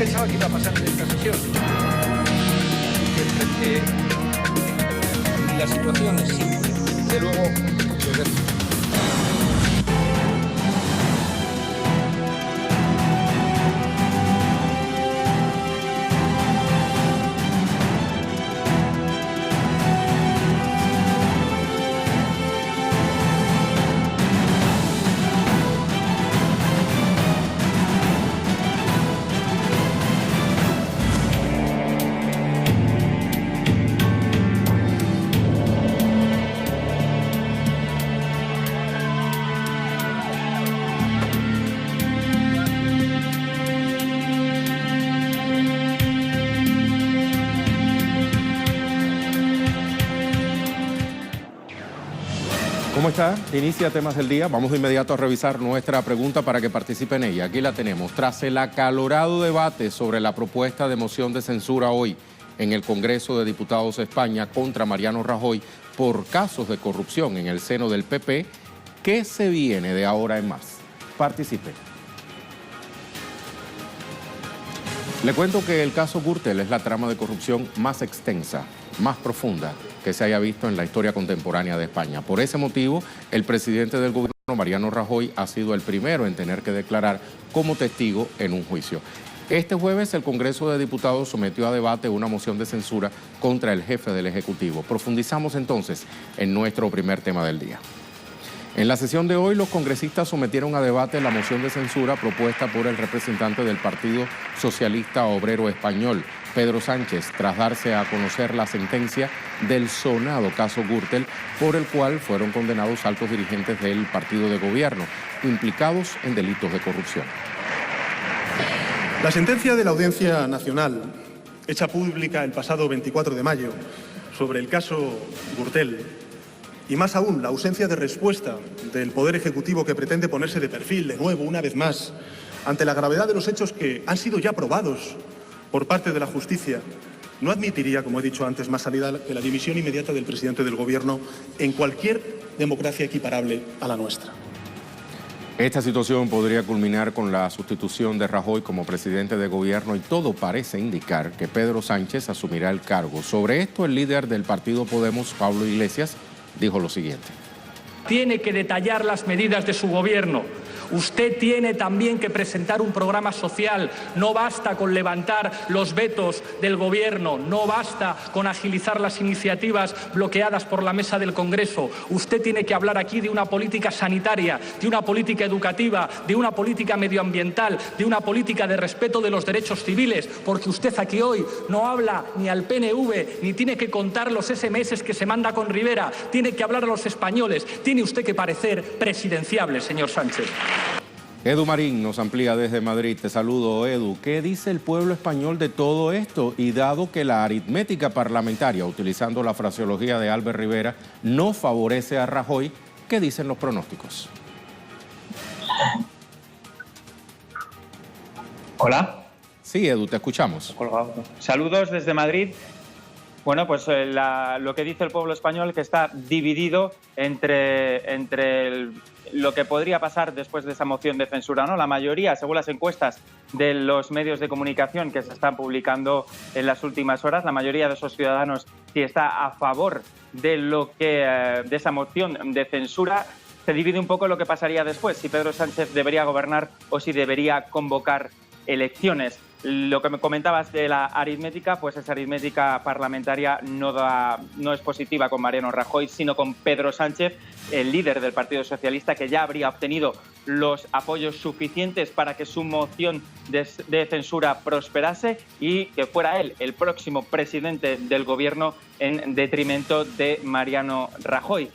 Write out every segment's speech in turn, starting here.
pensaba que iba a pasar en esta sesión. La situación es simple. Desde luego, ¿Cómo está? Inicia Temas del Día. Vamos de inmediato a revisar nuestra pregunta para que participe en ella. Aquí la tenemos. Tras el acalorado debate sobre la propuesta de moción de censura hoy en el Congreso de Diputados de España contra Mariano Rajoy por casos de corrupción en el seno del PP, ¿qué se viene de ahora en más? Participe. Le cuento que el caso Gürtel es la trama de corrupción más extensa, más profunda que se haya visto en la historia contemporánea de España. Por ese motivo, el presidente del gobierno, Mariano Rajoy, ha sido el primero en tener que declarar como testigo en un juicio. Este jueves, el Congreso de Diputados sometió a debate una moción de censura contra el jefe del Ejecutivo. Profundizamos entonces en nuestro primer tema del día. En la sesión de hoy, los congresistas sometieron a debate la moción de censura propuesta por el representante del Partido Socialista Obrero Español, Pedro Sánchez, tras darse a conocer la sentencia del sonado caso Gürtel, por el cual fueron condenados altos dirigentes del partido de gobierno, implicados en delitos de corrupción. La sentencia de la Audiencia Nacional, hecha pública el pasado 24 de mayo, sobre el caso Gürtel, y más aún la ausencia de respuesta del Poder Ejecutivo, que pretende ponerse de perfil de nuevo, una vez más, ante la gravedad de los hechos que han sido ya probados por parte de la justicia, no admitiría, como he dicho antes, más salida que la dimisión inmediata del presidente del Gobierno en cualquier democracia equiparable a la nuestra. Esta situación podría culminar con la sustitución de Rajoy como presidente de gobierno y todo parece indicar que Pedro Sánchez asumirá el cargo. Sobre esto, el líder del partido Podemos, Pablo Iglesias, dijo lo siguiente. Tiene que detallar las medidas de su gobierno. Usted tiene también que presentar un programa social. No basta con levantar los vetos del Gobierno, no basta con agilizar las iniciativas bloqueadas por la mesa del Congreso. Usted tiene que hablar aquí de una política sanitaria, de una política educativa, de una política medioambiental, de una política de respeto de los derechos civiles, porque usted aquí hoy no habla ni al PNV, ni tiene que contar los SMS que se manda con Rivera, tiene que hablar a los españoles. Tiene usted que parecer presidenciable, señor Sánchez. Edu Marín nos amplía desde Madrid. Te saludo, Edu. ¿Qué dice el pueblo español de todo esto? Y dado que la aritmética parlamentaria, utilizando la fraseología de Albert Rivera, no favorece a Rajoy, ¿qué dicen los pronósticos? Hola. Sí, Edu, te escuchamos. Saludos desde Madrid. Bueno, pues lo que dice el pueblo español, que está dividido entre lo que podría pasar después de esa moción de censura, ¿no? La mayoría, según las encuestas de los medios de comunicación que se están publicando en las últimas horas, la mayoría de esos ciudadanos sí está a favor de de esa moción de censura. Se divide un poco lo que pasaría después, si Pedro Sánchez debería gobernar o si debería convocar elecciones. Lo que me comentabas de la aritmética, pues esa aritmética parlamentaria no es positiva con Mariano Rajoy, sino con Pedro Sánchez, el líder del Partido Socialista, que ya habría obtenido los apoyos suficientes para que su moción de censura prosperase y que fuera él el próximo presidente del Gobierno en detrimento de Mariano Rajoy.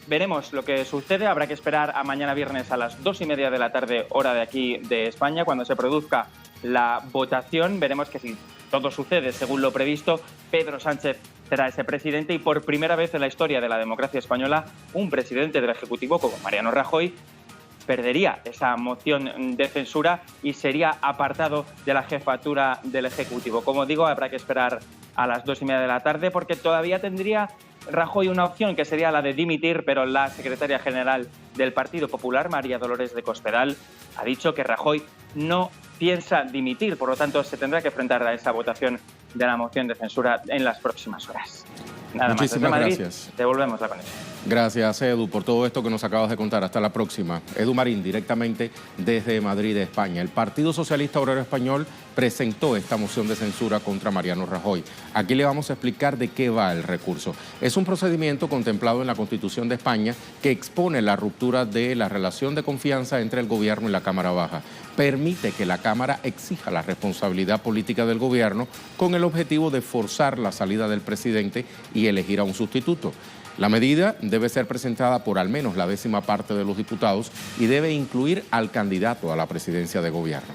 Veremos lo que sucede. Habrá que esperar a mañana viernes a las 2:30 de la tarde, hora de aquí de España, cuando se produzca la votación. Veremos que si todo sucede según lo previsto, Pedro Sánchez será ese presidente y por primera vez en la historia de la democracia española, un presidente del Ejecutivo como Mariano Rajoy perdería esa moción de censura y sería apartado de la jefatura del Ejecutivo. Como digo, habrá que esperar a las 2:30 de la tarde porque todavía tendría Rajoy una opción, que sería la de dimitir, pero la secretaria general del Partido Popular, María Dolores de Cospedal, ha dicho que Rajoy no piensa dimitir. Por lo tanto, se tendrá que enfrentar a esa votación de la moción de censura en las próximas horas. Nada más. Desde Madrid, gracias. Devolvemos la conexión. Gracias, Edu, por todo esto que nos acabas de contar. Hasta la próxima. Edu Marín, directamente desde Madrid, España. El Partido Socialista Obrero Español presentó esta moción de censura contra Mariano Rajoy. Aquí le vamos a explicar de qué va el recurso. Es un procedimiento contemplado en la Constitución de España que expone la ruptura de la relación de confianza entre el gobierno y la Cámara Baja. Permite que la Cámara exija la responsabilidad política del gobierno con el objetivo de forzar la salida del presidente y elegir a un sustituto. La medida debe ser presentada por al menos la 10ª parte de los diputados y debe incluir al candidato a la presidencia de gobierno.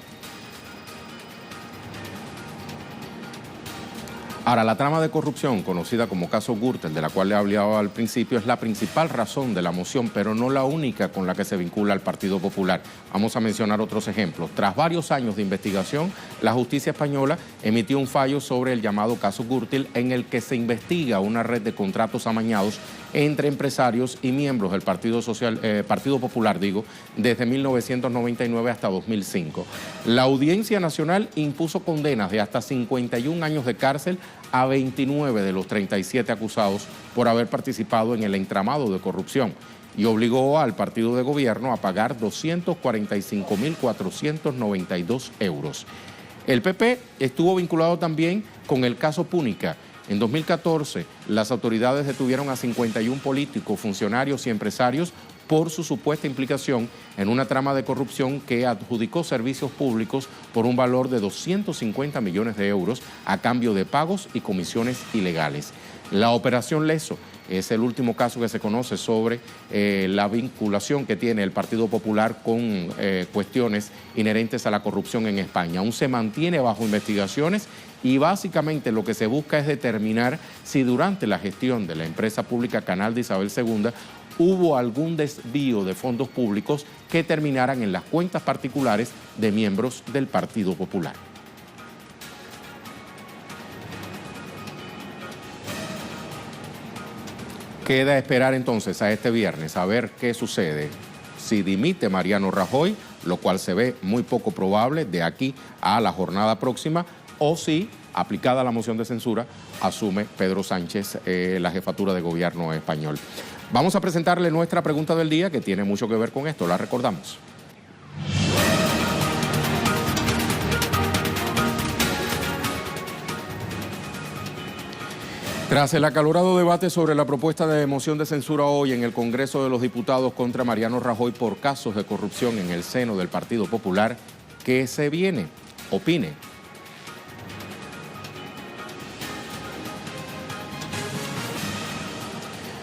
Ahora, la trama de corrupción, conocida como caso Gürtel, de la cual le hablaba al principio, es la principal razón de la moción, pero no la única con la que se vincula al Partido Popular. Vamos a mencionar otros ejemplos. Tras varios años de investigación, la justicia española emitió un fallo sobre el llamado caso Gürtel, en el que se investiga una red de contratos amañados entre empresarios y miembros del Partido Popular, desde 1999 hasta 2005. La Audiencia Nacional impuso condenas de hasta 51 años de cárcel a 29 de los 37 acusados por haber participado en el entramado de corrupción y obligó al partido de gobierno a pagar 245.492 euros. El PP estuvo vinculado también con el caso Púnica. En 2014, las autoridades detuvieron a 51 políticos, funcionarios y empresarios por su supuesta implicación en una trama de corrupción que adjudicó servicios públicos por un valor de 250 millones de euros a cambio de pagos y comisiones ilegales. La Operación Leso es el último caso que se conoce sobre la vinculación que tiene el Partido Popular con cuestiones inherentes a la corrupción en España. Aún se mantiene bajo investigaciones y básicamente lo que se busca es determinar si durante la gestión de la empresa pública Canal de Isabel II hubo algún desvío de fondos públicos que terminaran en las cuentas particulares de miembros del Partido Popular. Queda esperar entonces a este viernes a ver qué sucede. Si dimite Mariano Rajoy, lo cual se ve muy poco probable de aquí a la jornada próxima, o si, aplicada la moción de censura, asume Pedro Sánchez la jefatura de gobierno español. Vamos a presentarle nuestra pregunta del día, que tiene mucho que ver con esto, la recordamos. Tras el acalorado debate sobre la propuesta de moción de censura hoy en el Congreso de los Diputados contra Mariano Rajoy por casos de corrupción en el seno del Partido Popular, ¿qué se viene? Opine.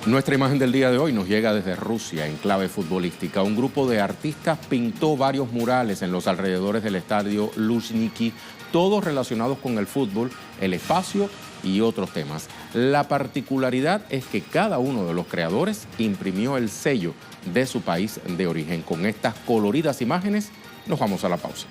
Nuestra imagen del día de hoy nos llega desde Rusia, en clave futbolística. Un grupo de artistas pintó varios murales en los alrededores del estadio Luzhniki, todos relacionados con el fútbol, el espacio y otros temas. La particularidad es que cada uno de los creadores imprimió el sello de su país de origen. Con estas coloridas imágenes nos vamos a la pausa.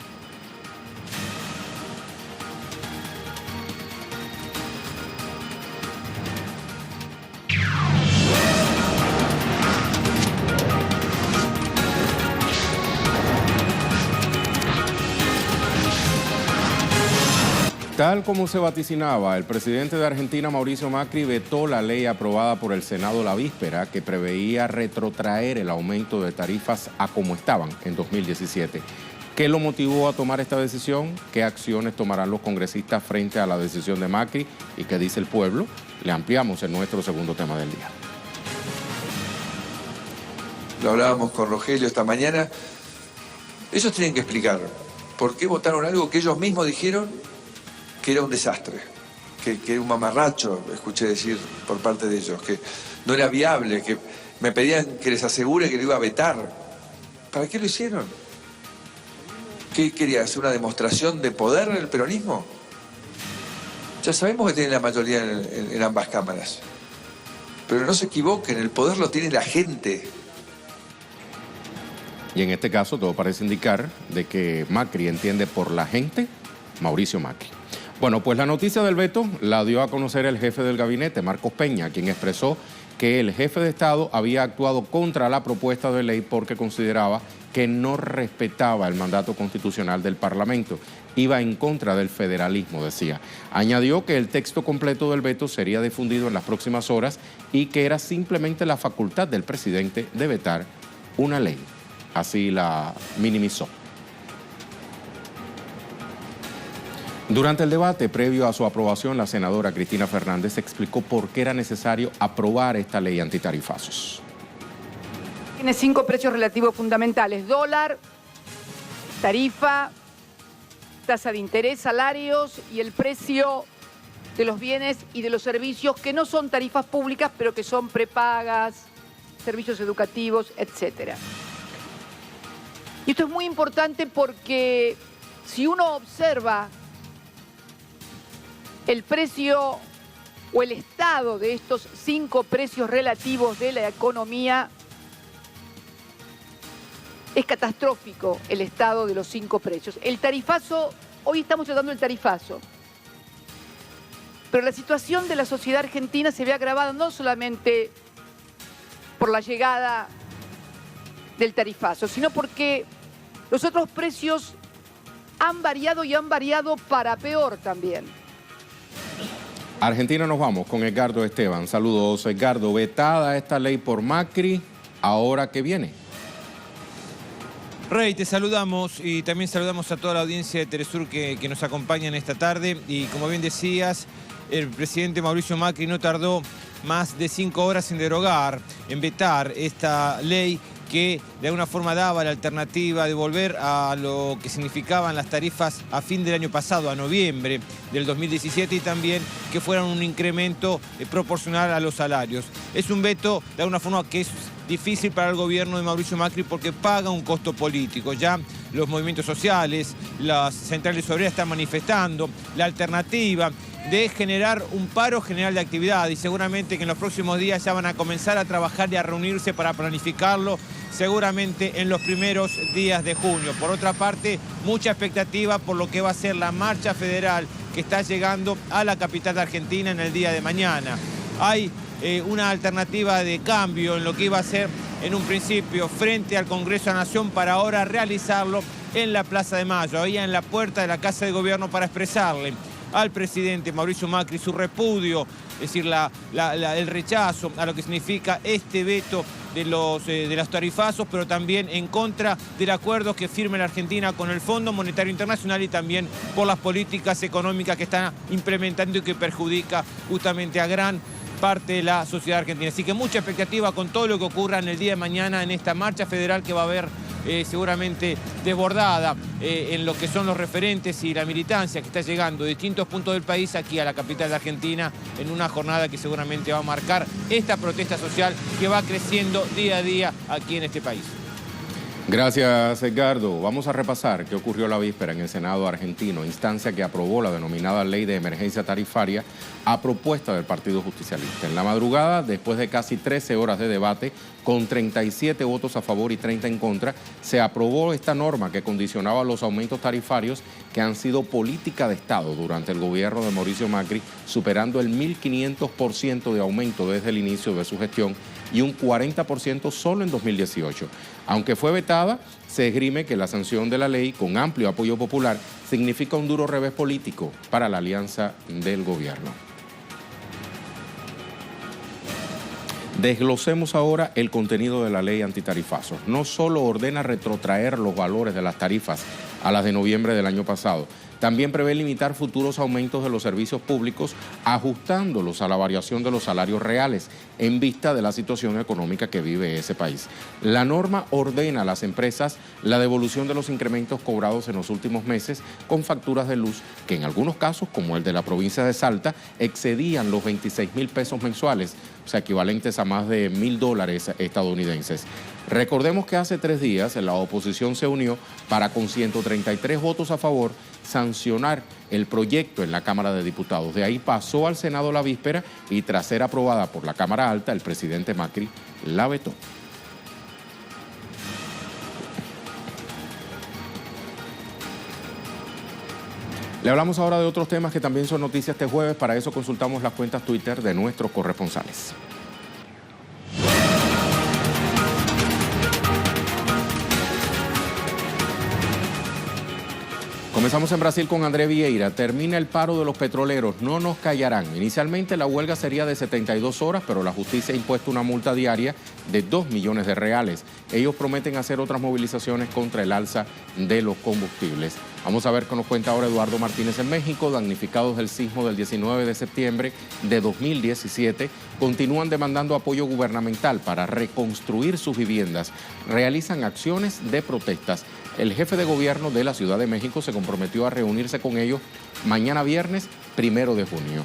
Tal como se vaticinaba, el presidente de Argentina, Mauricio Macri, vetó la ley aprobada por el Senado la víspera que preveía retrotraer el aumento de tarifas a como estaban en 2017. ¿Qué lo motivó a tomar esta decisión? ¿Qué acciones tomarán los congresistas frente a la decisión de Macri? ¿Y qué dice el pueblo? Le ampliamos en nuestro segundo tema del día. Lo hablábamos con Rogelio esta mañana. Ellos tienen que explicar por qué votaron algo que ellos mismos dijeron que era un desastre, que era un mamarracho, escuché decir por parte de ellos, que no era viable, que me pedían que les asegure que lo iba a vetar. ¿Para qué lo hicieron? ¿Qué quería hacer? ¿Una demostración de poder el peronismo? Ya sabemos que tienen la mayoría en ambas cámaras, pero no se equivoquen, el poder lo tiene la gente. Y en este caso todo parece indicar de que Macri entiende por la gente Mauricio Macri. Bueno, pues la noticia del veto la dio a conocer el jefe del gabinete, Marcos Peña, quien expresó que el jefe de Estado había actuado contra la propuesta de ley porque consideraba que no respetaba el mandato constitucional del Parlamento. Iba en contra del federalismo, decía. Añadió que el texto completo del veto sería difundido en las próximas horas y que era simplemente la facultad del presidente de vetar una ley. Así la minimizó. Durante el debate previo a su aprobación, la senadora Cristina Fernández explicó por qué era necesario aprobar esta ley antitarifazos. Tiene 5 precios relativos fundamentales: dólar, tarifa, tasa de interés, salarios y el precio de los bienes y de los servicios que no son tarifas públicas, pero que son prepagas, servicios educativos, etc. Y esto es muy importante porque si uno observa el precio o el estado de estos 5 precios relativos de la economía, es catastrófico el estado de los 5 precios. El tarifazo, hoy estamos tratando el tarifazo, pero la situación de la sociedad argentina se ve agravada no solamente por la llegada del tarifazo, sino porque los otros precios han variado y han variado para peor también. Argentina nos vamos con Edgardo Esteban. Saludos, Edgardo. Vetada esta ley por Macri, ¿ahora qué viene? Rey, te saludamos y también saludamos a toda la audiencia de Telesur que nos acompaña en esta tarde. Y como bien decías, el presidente Mauricio Macri no tardó más de 5 horas en derogar, en vetar esta ley que de alguna forma daba la alternativa de volver a lo que significaban las tarifas a fin del año pasado, a noviembre del 2017, y también que fueran un incremento proporcional a los salarios. Es un veto de alguna forma que es difícil para el gobierno de Mauricio Macri porque paga un costo político. Ya los movimientos sociales, las centrales obreras están manifestando la alternativa de generar un paro general de actividad, y seguramente que en los próximos días ya van a comenzar a trabajar y a reunirse para planificarlo, seguramente en los primeros días de junio. Por otra parte, mucha expectativa por lo que va a ser la marcha federal que está llegando a la capital de Argentina en el día de mañana. Hay una alternativa de cambio en lo que iba a ser en un principio frente al Congreso de la Nación, para ahora realizarlo en la Plaza de Mayo, ahí en la puerta de la Casa de Gobierno, para expresarle al presidente Mauricio Macri su repudio, es decir, el rechazo a lo que significa este veto de los tarifazos, pero también en contra del acuerdo que firme la Argentina con el Fondo Monetario Internacional, y también por las políticas económicas que están implementando y que perjudica justamente a gran parte de la sociedad argentina. Así que mucha expectativa con todo lo que ocurra en el día de mañana en esta marcha federal, que va a haber seguramente desbordada en lo que son los referentes y la militancia que está llegando de distintos puntos del país aquí a la capital de Argentina, en una jornada que seguramente va a marcar esta protesta social que va creciendo día a día aquí en este país. Gracias, Edgardo. Vamos a repasar qué ocurrió la víspera en el Senado argentino, instancia que aprobó la denominada Ley de Emergencia Tarifaria a propuesta del Partido Justicialista. En la madrugada, después de casi 13 horas de debate, con 37 votos a favor y 30 en contra, se aprobó esta norma que condicionaba los aumentos tarifarios que han sido política de Estado durante el gobierno de Mauricio Macri, superando el 1.500% de aumento desde el inicio de su gestión y un 40% solo en 2018. Aunque fue vetada, se esgrime que la sanción de la ley, con amplio apoyo popular, significa un duro revés político para la alianza del gobierno. Desglosemos ahora el contenido de la ley antitarifazos. No solo ordena retrotraer los valores de las tarifas a las de noviembre del año pasado, también prevé limitar futuros aumentos de los servicios públicos, ajustándolos a la variación de los salarios reales en vista de la situación económica que vive ese país. La norma ordena a las empresas la devolución de los incrementos cobrados en los últimos meses con facturas de luz que en algunos casos, como el de la provincia de Salta, excedían los 26.000 pesos mensuales, o sea, equivalentes a más de $1.000 estadounidenses. Recordemos que hace 3 días la oposición se unió para, con 133 votos a favor, sancionar el proyecto en la Cámara de Diputados. De ahí pasó al Senado la víspera y, tras ser aprobada por la Cámara Alta, el presidente Macri la vetó. Le hablamos ahora de otros temas que también son noticias este jueves. Para eso consultamos las cuentas Twitter de nuestros corresponsales. Comenzamos en Brasil con André Vieira. Termina el paro de los petroleros, no nos callarán. Inicialmente la huelga sería de 72 horas, pero la justicia ha impuesto una multa diaria de 2 millones de reales. Ellos prometen hacer otras movilizaciones contra el alza de los combustibles. Vamos a ver qué nos cuenta ahora Eduardo Martínez en México. Damnificados del sismo del 19 de septiembre de 2017 continúan demandando apoyo gubernamental para reconstruir sus viviendas. Realizan acciones de protestas. El jefe de gobierno de la Ciudad de México se comprometió a reunirse con ellos mañana viernes 1 de junio.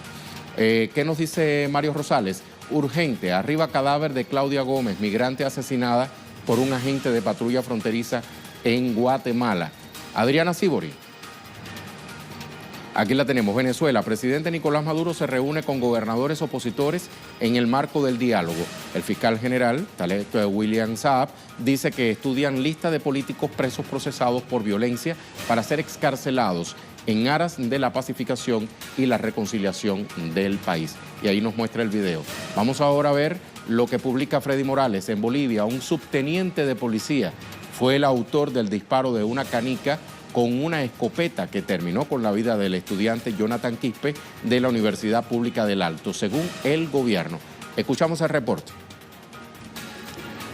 ¿Qué nos dice Mario Rosales? Urgente, arriba cadáver de Claudia Gómez, migrante asesinada por un agente de patrulla fronteriza en Guatemala. Adriana Sibori. Aquí la tenemos. Venezuela. Presidente Nicolás Maduro se reúne con gobernadores opositores en el marco del diálogo. El fiscal general, William Saab, dice que estudian lista de políticos presos procesados por violencia para ser excarcelados en aras de la pacificación y la reconciliación del país. Y ahí nos muestra el video. Vamos ahora a ver lo que publica Freddy Morales. En Bolivia, un subteniente de policía fue el autor del disparo de una canica con una escopeta que terminó con la vida del estudiante Jonathan Quispe de la Universidad Pública del Alto, según el gobierno. Escuchamos el reporte.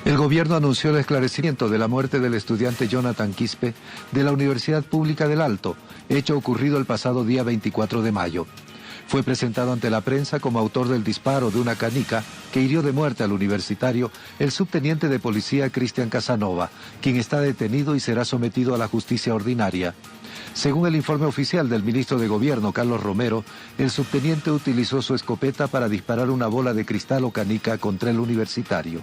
El gobierno anunció el esclarecimiento de la muerte del estudiante Jonathan Quispe de la Universidad Pública del Alto, hecho ocurrido el pasado día 24 de mayo. Fue presentado ante la prensa como autor del disparo de una canica que hirió de muerte al universitario el subteniente de policía Cristian Casanova, quien está detenido y será sometido a la justicia ordinaria. Según el informe oficial del ministro de Gobierno, Carlos Romero, el subteniente utilizó su escopeta para disparar una bola de cristal o canica contra el universitario.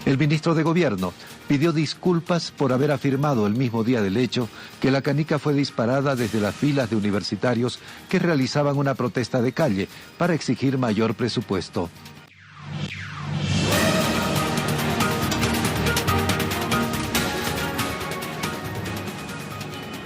El ministro de Gobierno pidió disculpas por haber afirmado el mismo día del hecho que la canica fue disparada desde las filas de universitarios que realizaban una protesta de calle para exigir mayor presupuesto.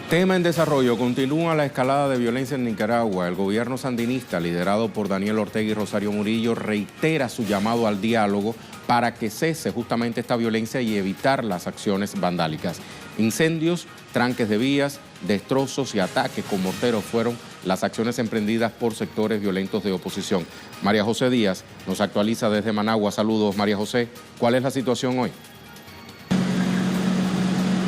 Tema en desarrollo. Continúa la escalada de violencia en Nicaragua. El gobierno sandinista, liderado por Daniel Ortega y Rosario Murillo, reitera su llamado al diálogo para que cese justamente esta violencia y evitar las acciones vandálicas. Incendios, tranques de vías, destrozos y ataques con morteros fueron las acciones emprendidas por sectores violentos de oposición. María José Díaz nos actualiza desde Managua. Saludos, María José. ¿Cuál es la situación hoy?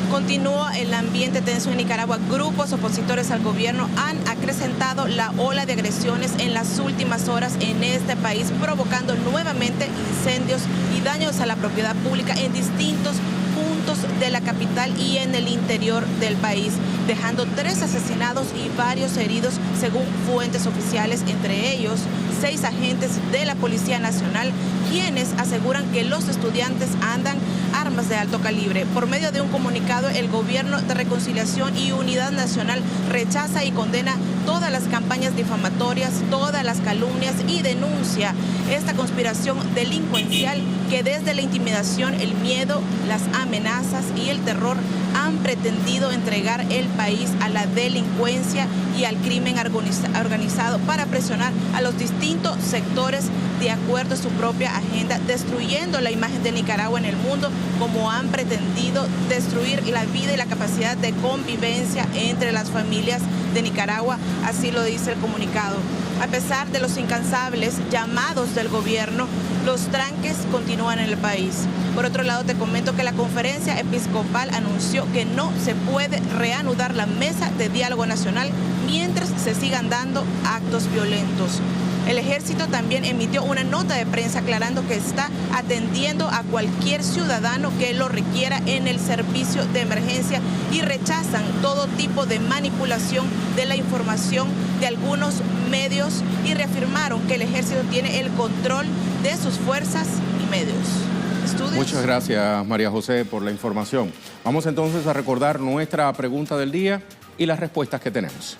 Continúa el ambiente tenso en Nicaragua. Grupos opositores al gobierno han acrecentado la ola de agresiones en las últimas horas en este país, provocando nuevamente incendios y daños a la propiedad pública en distintos puntos de la capital y en el interior del país, dejando 3 asesinados y varios heridos, según fuentes oficiales, entre ellos 6 agentes de la Policía Nacional, quienes aseguran que los estudiantes andan armas de alto calibre. Por medio de un comunicado, el Gobierno de Reconciliación y Unidad Nacional rechaza y condena todas las campañas difamatorias, todas las calumnias y denuncia esta conspiración delincuencial que desde la intimidación, el miedo, las amenazas y el terror han pretendido entregar el país a la delincuencia y al crimen organizado para presionar a los distintos sectores de acuerdo a su propia agenda, destruyendo la imagen de Nicaragua en el mundo, como han pretendido destruir la vida y la capacidad de convivencia entre las familias de Nicaragua, así lo dice el comunicado. A pesar de los incansables llamados del gobierno, los tranques continúan en el país. Por otro lado, te comento que la conferencia episcopal anunció que no se puede reanudar la mesa de diálogo nacional mientras se sigan dando actos violentos. El ejército también emitió una nota de prensa aclarando que está atendiendo a cualquier ciudadano que lo requiera en el servicio de emergencia y rechazan todo tipo de manipulación de la información de algunos medios y reafirmaron que el ejército tiene el control de sus fuerzas y medios. Muchas gracias, María José, por la información. Vamos entonces a recordar nuestra pregunta del día y las respuestas que tenemos.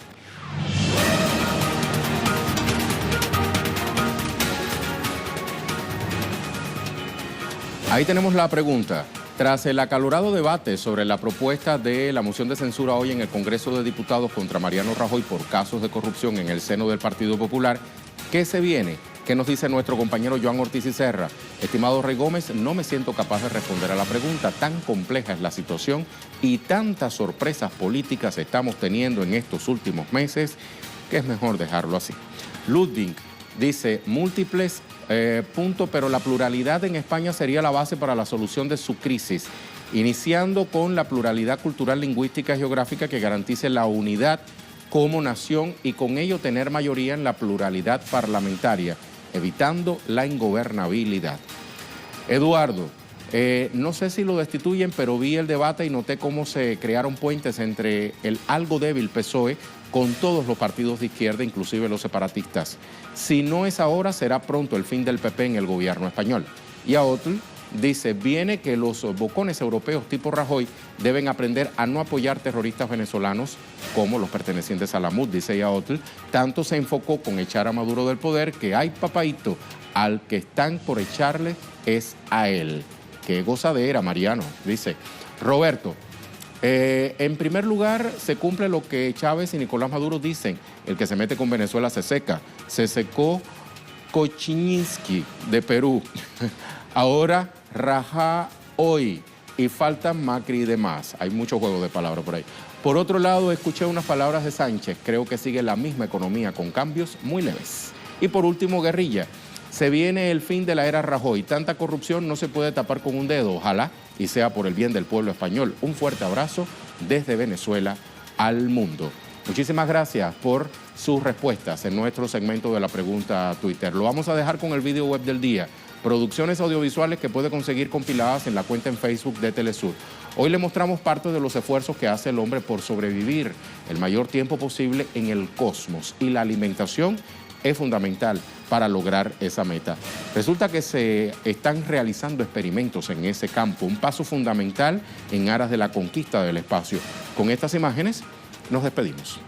Ahí tenemos la pregunta. Tras el acalorado debate sobre la propuesta de la moción de censura hoy en el Congreso de Diputados contra Mariano Rajoy por casos de corrupción en el seno del Partido Popular, ¿qué se viene ¿Qué nos dice nuestro compañero Joan Ortiz y Serra? Estimado Rey Gómez, no me siento capaz de responder a la pregunta. Tan compleja es la situación y tantas sorpresas políticas estamos teniendo en estos últimos meses que es mejor dejarlo así. Ludwig dice, múltiples puntos, pero la pluralidad en España sería la base para la solución de su crisis, iniciando con la pluralidad cultural, lingüística y geográfica que garantice la unidad como nación y con ello tener mayoría en la pluralidad parlamentaria, evitando la ingobernabilidad. Eduardo, no sé si lo destituyen, pero vi el debate y noté cómo se crearon puentes entre el algo débil PSOE con todos los partidos de izquierda, inclusive los separatistas. Si no es ahora, será pronto el fin del PP en el gobierno español. Y a otro dice, viene que los bocones europeos tipo Rajoy deben aprender a no apoyar terroristas venezolanos como los pertenecientes a la MUD, dice Yaotl. Tanto se enfocó con echar a Maduro del poder que hay papaíto, al que están por echarle es a él. Qué gozadera, Mariano, dice. Roberto, en primer lugar se cumple lo que Chávez y Nicolás Maduro dicen, el que se mete con Venezuela se seca. Se secó Kochininsky de Perú. Ahora Raja hoy y faltan Macri y demás. Hay mucho juego de palabras por ahí. Por otro lado, escuché unas palabras de Sánchez. Creo que sigue la misma economía con cambios muy leves. Y por último, Guerrilla. Se viene el fin de la era Rajoy. Tanta corrupción no se puede tapar con un dedo. Ojalá y sea por el bien del pueblo español. Un fuerte abrazo desde Venezuela al mundo. Muchísimas gracias por sus respuestas en nuestro segmento de la pregunta a Twitter. Lo vamos a dejar con el video web del día. Producciones audiovisuales que puede conseguir compiladas en la cuenta en Facebook de Telesur. Hoy le mostramos parte de los esfuerzos que hace el hombre por sobrevivir el mayor tiempo posible en el cosmos. Y la alimentación es fundamental para lograr esa meta. Resulta que se están realizando experimentos en ese campo, un paso fundamental en aras de la conquista del espacio. Con estas imágenes nos despedimos.